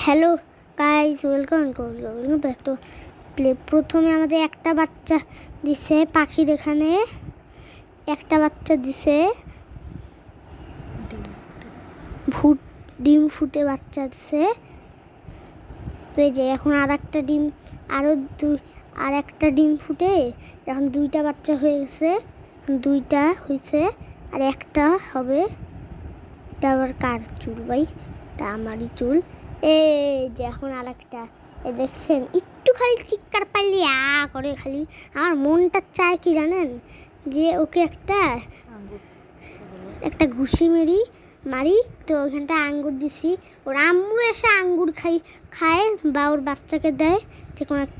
Hello guys, welcome back to play. প্রথমে আমাদের একটা বাচ্চা দিছে পাখির, এখানে একটা বাচ্চা দিছে, ডিম ফুটে বাচ্চা দিছে। তো এই যে এখন আর একটা ডিম, আর একটা ডিম ফুটে এখন দুইটা বাচ্চা হয়ে গেছে, দুইটা হয়েছে আর একটা হবে। এটা আবার কার চুল ভাই? এটা আমারই চুল। এই যে এখন আর একটা, দেখছেন একটু খালি চিৎকার পাইলে করে, খালি আমার মনটা চায় কি জানেন, যে ওকে একটা ঘুষি মারি। তো ওইখানটা আঙ্গুর দিছি, ওর আম্মু এসে আঙ্গুর খায় বা ওর বাচ্চাকে দেয় যে কোনো একটা